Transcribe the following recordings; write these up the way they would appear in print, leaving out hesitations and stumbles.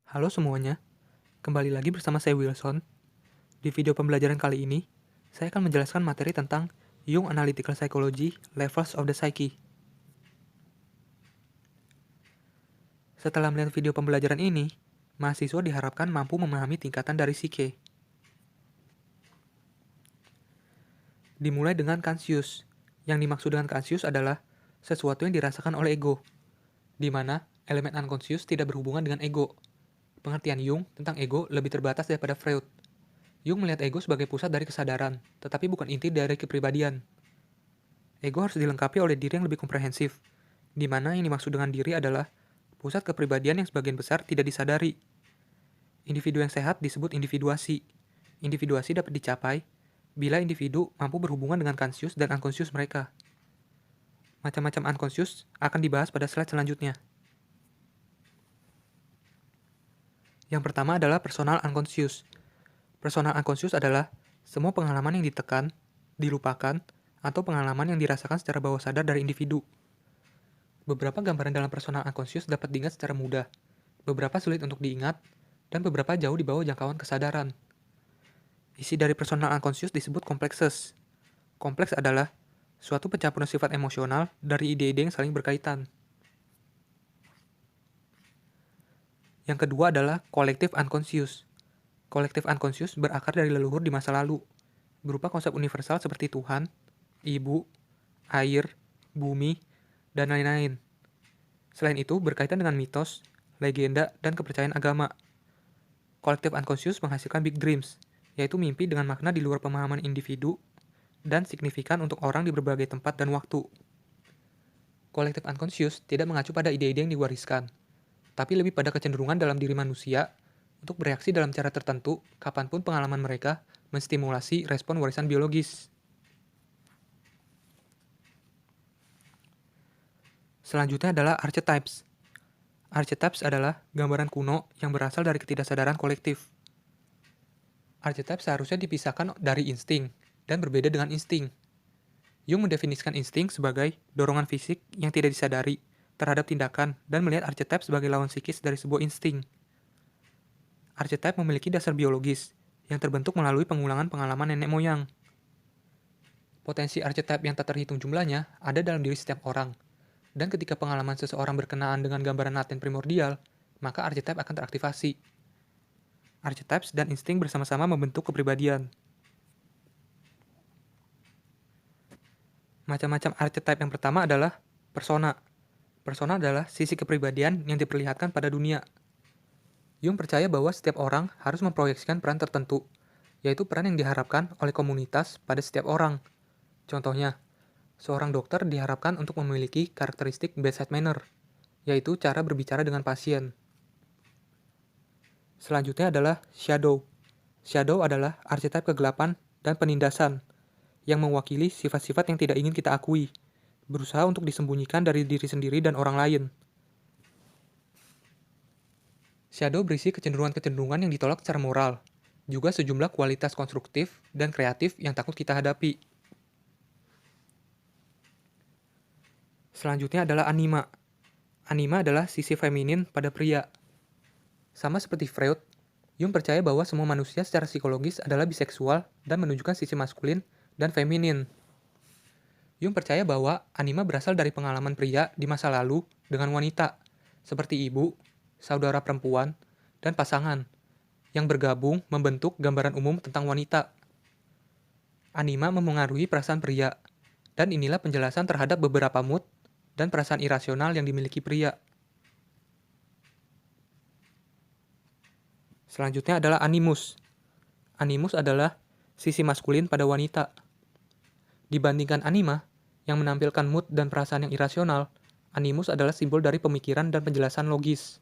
Halo semuanya, kembali lagi bersama saya Wilson. Di video pembelajaran kali ini, saya akan menjelaskan materi tentang Jung Analytical Psychology Levels of the Psyche. Setelah melihat video pembelajaran ini, mahasiswa diharapkan mampu memahami tingkatan dari psike. Dimulai dengan conscious. Yang dimaksud dengan conscious adalah sesuatu yang dirasakan oleh ego, di mana elemen unconscious tidak berhubungan dengan ego. Pengertian Jung tentang ego lebih terbatas daripada Freud. Jung melihat ego sebagai pusat dari kesadaran, tetapi bukan inti dari kepribadian. Ego harus dilengkapi oleh diri yang lebih komprehensif, di mana yang dimaksud dengan diri adalah pusat kepribadian yang sebagian besar tidak disadari. Individu yang sehat disebut individuasi. Individuasi dapat dicapai bila individu mampu berhubungan dengan conscious dan unconscious mereka. Macam-macam unconscious akan dibahas pada slide selanjutnya. Yang pertama adalah personal unconscious. Personal unconscious adalah semua pengalaman yang ditekan, dilupakan, atau pengalaman yang dirasakan secara bawah sadar dari individu. Beberapa gambaran dalam personal unconscious dapat diingat secara mudah, beberapa sulit untuk diingat, dan beberapa jauh di bawah jangkauan kesadaran. Isi dari personal unconscious disebut complexes. Kompleks adalah suatu pencampuran sifat emosional dari ide-ide yang saling berkaitan. Yang kedua adalah collective unconscious. Collective unconscious berakar dari leluhur di masa lalu, berupa konsep universal seperti Tuhan, ibu, air, bumi, dan lain-lain. Selain itu, berkaitan dengan mitos, legenda, dan kepercayaan agama. Collective unconscious menghasilkan big dreams, yaitu mimpi dengan makna di luar pemahaman individu dan signifikan untuk orang di berbagai tempat dan waktu. Collective unconscious tidak mengacu pada ide-ide yang diwariskan, tapi lebih pada kecenderungan dalam diri manusia untuk bereaksi dalam cara tertentu kapanpun pengalaman mereka menstimulasi respon warisan biologis. Selanjutnya adalah archetypes. Archetypes adalah gambaran kuno yang berasal dari ketidaksadaran kolektif. Archetype seharusnya dipisahkan dari insting dan berbeda dengan insting. Jung mendefinisikan insting sebagai dorongan fisik yang tidak disadari terhadap tindakan dan melihat archetype sebagai lawan psikis dari sebuah insting. Archetype memiliki dasar biologis yang terbentuk melalui pengulangan pengalaman nenek moyang. Potensi archetype yang tak terhitung jumlahnya ada dalam diri setiap orang, dan ketika pengalaman seseorang berkenaan dengan gambaran laten primordial, maka archetype akan teraktivasi. Archetypes dan insting bersama-sama membentuk kepribadian. Macam-macam archetype yang pertama adalah persona. Persona adalah sisi kepribadian yang diperlihatkan pada dunia. Jung percaya bahwa setiap orang harus memproyeksikan peran tertentu, yaitu peran yang diharapkan oleh komunitas pada setiap orang. Contohnya, seorang dokter diharapkan untuk memiliki karakteristik bedside manner, yaitu cara berbicara dengan pasien. Selanjutnya adalah shadow. Shadow adalah archetype kegelapan dan penindasan, yang mewakili sifat-sifat yang tidak ingin kita akui, berusaha untuk disembunyikan dari diri sendiri dan orang lain. Shadow berisi kecenderungan-kecenderungan yang ditolak secara moral, juga sejumlah kualitas konstruktif dan kreatif yang takut kita hadapi. Selanjutnya adalah anima. Anima adalah sisi feminin pada pria. Sama seperti Freud, Jung percaya bahwa semua manusia secara psikologis adalah biseksual dan menunjukkan sisi maskulin dan feminin. Jung percaya bahwa anima berasal dari pengalaman pria di masa lalu dengan wanita, seperti ibu, saudara perempuan, dan pasangan, yang bergabung membentuk gambaran umum tentang wanita. Anima memengaruhi perasaan pria, dan inilah penjelasan terhadap beberapa mood dan perasaan irasional yang dimiliki pria. Selanjutnya adalah animus. Animus adalah sisi maskulin pada wanita. Dibandingkan anima, yang menampilkan mood dan perasaan yang irasional, animus adalah simbol dari pemikiran dan penjelasan logis.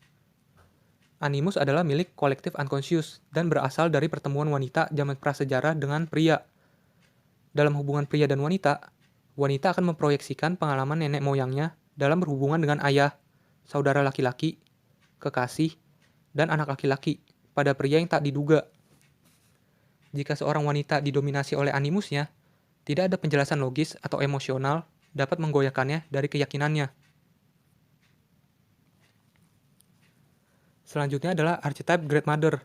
Animus adalah milik kolektif unconscious dan berasal dari pertemuan wanita zaman prasejarah dengan pria. Dalam hubungan pria dan wanita, wanita akan memproyeksikan pengalaman nenek moyangnya dalam berhubungan dengan ayah, saudara laki-laki, kekasih, dan anak laki-laki pada pria yang tak diduga. Jika seorang wanita didominasi oleh animusnya, tidak ada penjelasan logis atau emosional dapat menggoyahkannya dari keyakinannya. Selanjutnya adalah archetype Great Mother.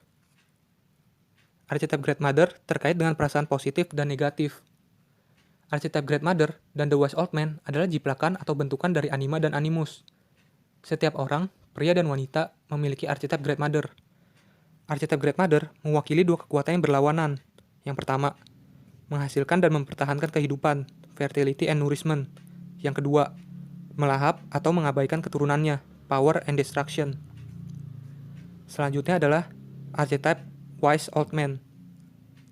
Archetype Great Mother terkait dengan perasaan positif dan negatif. Archetype Great Mother dan The Wise Old Man adalah jiplakan atau bentukan dari anima dan animus. Setiap orang, pria dan wanita, memiliki archetype Great Mother. Archetype Great Mother mewakili dua kekuatan yang berlawanan. Yang pertama, menghasilkan dan mempertahankan kehidupan, fertility and nourishment. Yang kedua, melahap atau mengabaikan keturunannya, power and destruction. Selanjutnya adalah archetype Wise Old Man.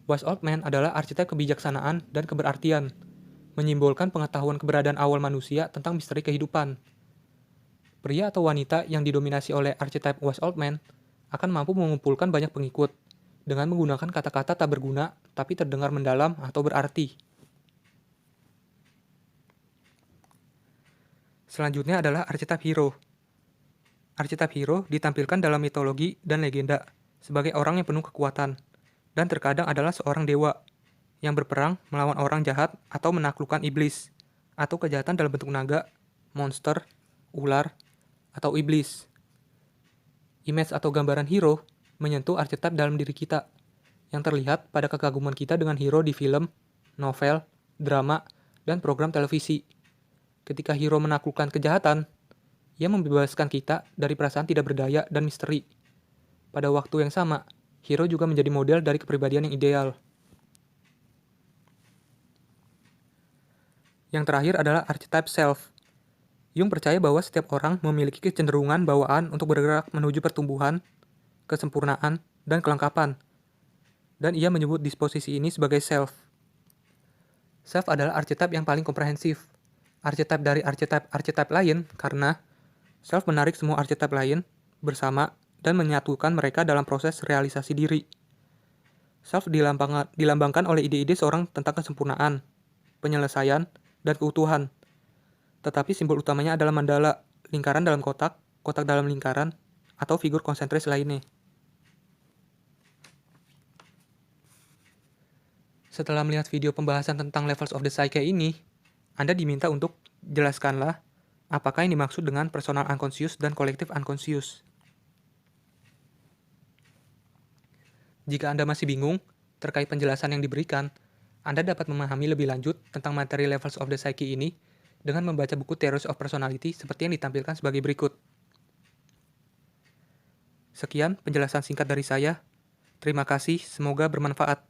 Wise Old Man adalah archetype kebijaksanaan dan keberartian, menyimbolkan pengetahuan keberadaan awal manusia tentang misteri kehidupan. Pria atau wanita yang didominasi oleh archetype Wise Old Man akan mampu mengumpulkan banyak pengikut dengan menggunakan kata-kata tak berguna tapi terdengar mendalam atau berarti. Selanjutnya adalah archetype Hero. Archetype Hero ditampilkan dalam mitologi dan legenda sebagai orang yang penuh kekuatan, dan terkadang adalah seorang dewa yang berperang melawan orang jahat atau menaklukkan iblis, atau kejahatan dalam bentuk naga, monster, ular, atau iblis. Image atau gambaran hero menyentuh archetype dalam diri kita, yang terlihat pada kekaguman kita dengan hero di film, novel, drama, dan program televisi. Ketika hero menaklukkan kejahatan, ia membebaskan kita dari perasaan tidak berdaya dan misteri. Pada waktu yang sama, hero juga menjadi model dari kepribadian yang ideal. Yang terakhir adalah archetype self. Jung percaya bahwa setiap orang memiliki kecenderungan bawaan untuk bergerak menuju pertumbuhan, kesempurnaan, dan kelengkapan. Dan ia menyebut disposisi ini sebagai self. Self adalah archetype yang paling komprehensif. Archetype dari archetype lain karena self menarik semua archetype lain bersama dan menyatukan mereka dalam proses realisasi diri. Self dilambangkan oleh ide-ide seorang tentang kesempurnaan, penyelesaian, dan keutuhan. Tetapi simbol utamanya adalah mandala, lingkaran dalam kotak, kotak dalam lingkaran, atau figur konsentris lainnya. Setelah melihat video pembahasan tentang levels of the psyche ini, Anda diminta untuk jelaskanlah apakah yang dimaksud dengan personal unconscious dan collective unconscious. Jika Anda masih bingung terkait penjelasan yang diberikan, Anda dapat memahami lebih lanjut tentang materi levels of the psyche ini dengan membaca buku Theories of Personality seperti yang ditampilkan sebagai berikut. Sekian penjelasan singkat dari saya. Terima kasih, semoga bermanfaat.